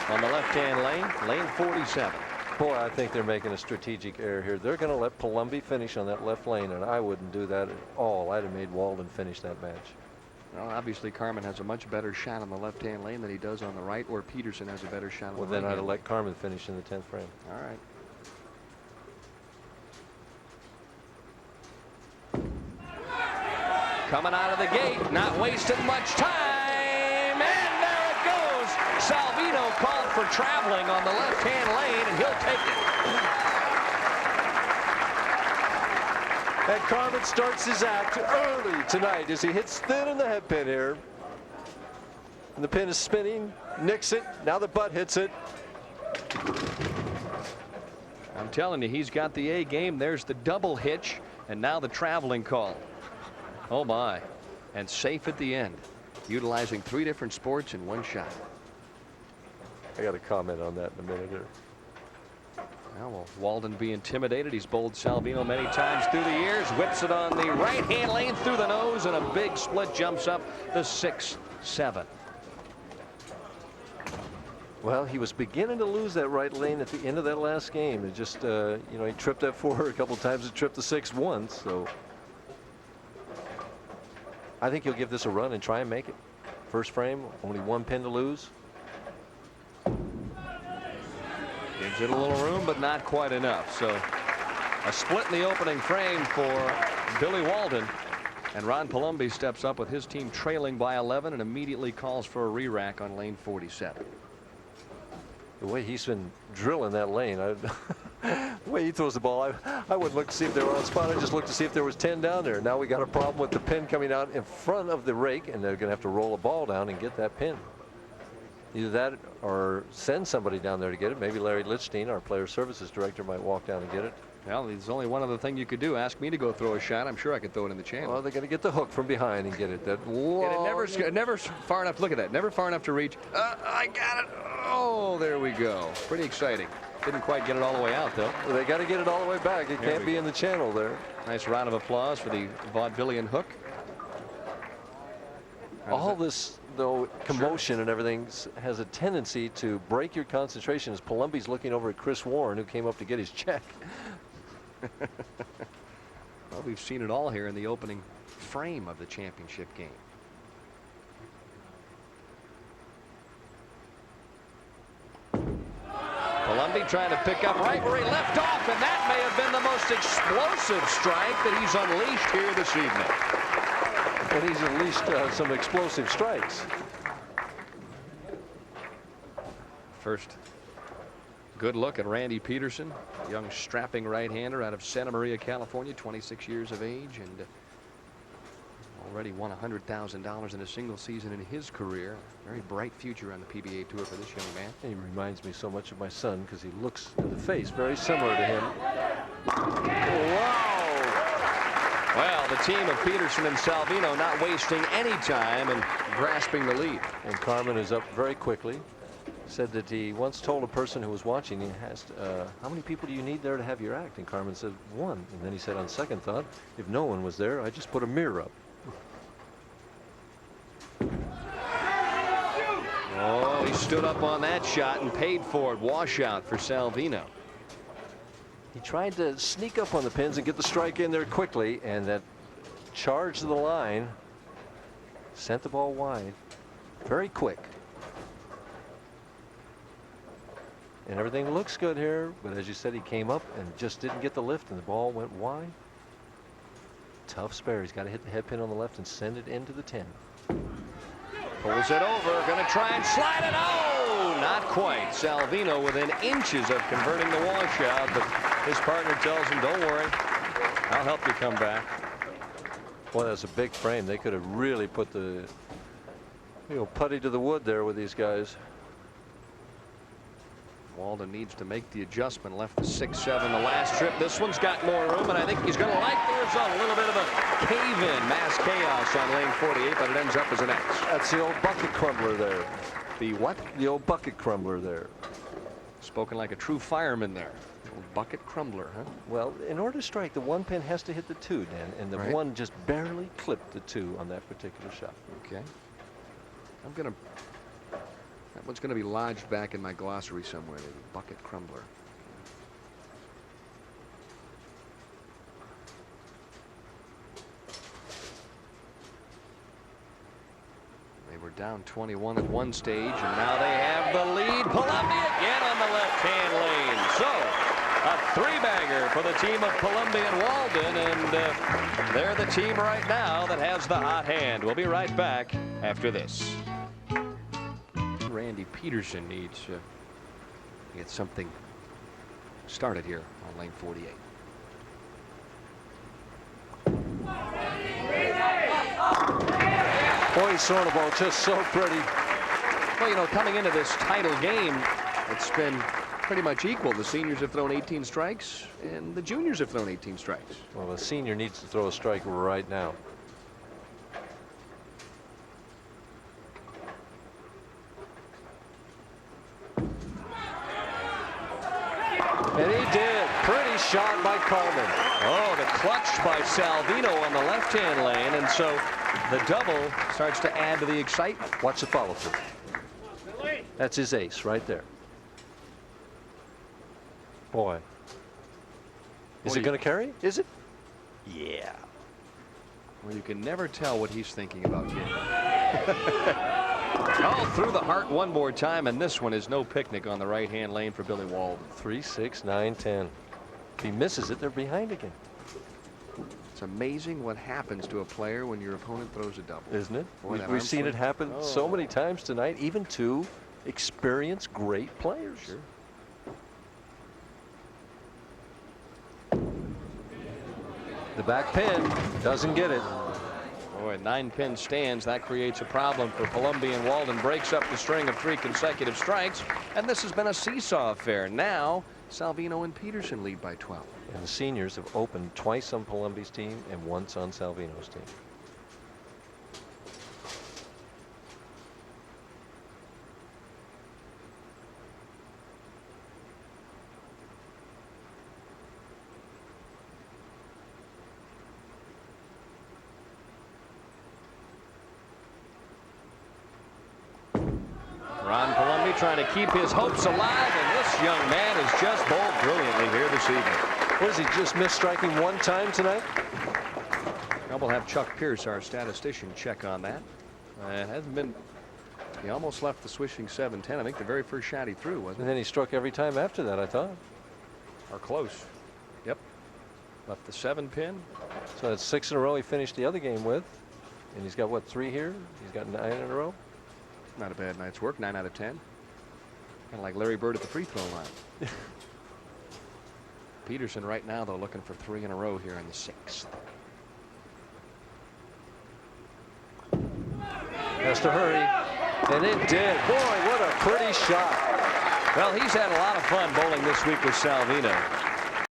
on the left-hand lane, lane 47. Boy, I think they're making a strategic error here. They're going to let Palombi finish on that left lane, and I wouldn't do that at all. I'd have made Walden finish that match. Well, obviously Carmen has a much better shot on the left-hand lane than he does on the right, or Pedersen has a better shot on the right. Well, then I'd have let Carmen finish in the 10th frame. All right. Coming out of the gate, not wasting much time, and there it goes. Salvino called for traveling on the left-hand lane, and he'll take it. And Carmen starts his act early tonight as he hits thin in the head pin here. And the pin is spinning, nicks it, now the butt hits it. I'm telling you, he's got the A game. There's the double hitch, and now the traveling call. Oh my, and safe at the end, utilizing 3 different sports in one shot. I got to comment on that in a minute here. Now will Walden be intimidated? He's bowled Salvino many times through the years, whips it on the right-hand lane through the nose, and a big split jumps up the 6-7. Well, he was beginning to lose that right lane at the end of that last game. It just, you know, he tripped that 4 a couple times and tripped the 6 once, so. I think he'll give this a run and try and make it. First frame, only 1 pin to lose. Gives it a little room, but not quite enough. So a split in the opening frame for Billy-Walden. And Ron-Palombi steps up with his team trailing by 11 and immediately calls for a re-rack on lane 47. The way he's been drilling that lane, the way he throws the ball, I wouldn't look to see if they were on spot. I just looked to see if there was 10 down there. Now we got a problem with the pin coming out in front of the rake, and they're going to have to roll a ball down and get that pin. Either that or send somebody down there to get it. Maybe Larry Lichstein, our player services director, might walk down and get it. Well, there's only one other thing you could do. Ask me to go throw a shot. I'm sure I could throw it in the channel. Well, they're going to get the hook from behind and get it. That never far enough. Look at that. Never far enough to reach. I got it. Oh, there we go. Pretty exciting. Didn't quite get it all the way out, though. Well, they got to get it all the way back. It can't be in the channel there. Nice round of applause for the vaudevillian hook. All this, though, commotion and everything has a tendency to break your concentration as Palombi's looking over at Chris Warren, who came up to get his check. Well, we've seen it all here in the opening frame of the championship game. Palombi trying to pick up right where he left off, and that may have been the most explosive strike that he's unleashed here this evening. And he's unleashed some explosive strikes. First good look at Randy-Pedersen, young strapping right-hander out of Santa Maria, California, 26 years of age, and already won $100,000 in a single season in his career. Very bright future on the PBA tour for this young man. He reminds me so much of my son because he looks in the face very similar to him. Wow! Well, the team of Pedersen and Salvino not wasting any time and grasping the lead. And Carmen is up very quickly. Said that he once told a person who was watching, he asked, how many people do you need there to have your act? And Carmen said, 1. And then he said, on second thought, if no one was there, I just put a mirror up. Oh, he stood up on that shot and paid for it. Washout for Salvino. He tried to sneak up on the pins and get the strike in there quickly, and that charge to the line sent the ball wide very quick. And everything looks good here, but as you said, he came up and just didn't get the lift, and the ball went wide. Tough spare. He's got to hit the head pin on the left and send it into the 10. Pulls it over, going to try and slide it. Oh, not quite. Salvino within inches of converting the washout, but his partner tells him, don't worry, I'll help you come back. Boy, that's a big frame. They could have really put the, putty to the wood there with these guys. Walden needs to make the adjustment. Left the 6-7 the last trip. This one's got more room, and I think he's going to like the result. A little bit of a cave-in, mass chaos on lane 48, but it ends up as an X. That's the old bucket crumbler there. The what? The old bucket crumbler there. Spoken like a true fireman there. The old bucket crumbler, huh? Well, in order to strike, the 1 pin has to hit the 2, Dan, and the 1 just barely clipped the 2 on that particular shot. Okay. I'm That one's going to be lodged back in my glossary somewhere. The bucket crumbler. They were down 21 at one stage, and now they have the lead. Palombi again on the left-hand lane. So a three-bagger for the team of Palombi and Walden, and they're the team right now that has the hot hand. We'll be right back after this. Randy-Pedersen needs to get something started here on lane 48. Boy, he's throwing the ball just so pretty. Well, you know, coming into this title game, it's been pretty much equal. The seniors have thrown 18 strikes, and the juniors have thrown 18 strikes. Well, the senior needs to throw a strike right now. And he did. Pretty shot by Carmen. Oh, the clutch by Salvino on the left-hand lane, and so the double starts to add to the excitement. Watch the follow through. That's his ace right there. Boy. Is it going to carry? Is it? Yeah. Well, you can never tell what he's thinking about getting. Oh, through the heart one more time, and this one is no picnic on the right-hand lane for Billy-Walden. 3, 6, 9, 10. If he misses it, they're behind again. It's amazing what happens to a player when your opponent throws a double. Isn't it? Boy, We've seen it happen so Oh. many times tonight, even to experienced great players. Sure. The back pin doesn't get it. Boy, 9-pin stands. That creates a problem for Palombi, and Walden breaks up the string of 3 consecutive strikes. And this has been a seesaw affair. Now, Salvino and Pedersen lead by 12. And the seniors have opened twice on Palombi's team and once on Salvino's team. Ron-Palombi trying to keep his hopes alive, and this young man has just bowled brilliantly here this evening. What is he, just missed striking one time tonight? Now we'll have Chuck Pierce, our statistician, check on that. Hasn't been. He almost left the swishing 7-10. I think the very first shot he threw, wasn't And then he struck every time after that, I thought. it? Or close. Yep. Left the 7-pin. So that's 6 in a row he finished the other game with. And he's got, what, 3 here? He's got 9 in a row? Not a bad night's work. 9 out of 10. Kind of like Larry Bird at the free throw line. Pedersen right now, though, looking for 3 in a row here in the 6th. Has to hurry. And it did. Boy, what a pretty shot. Well, he's had a lot of fun bowling this week with Salvino.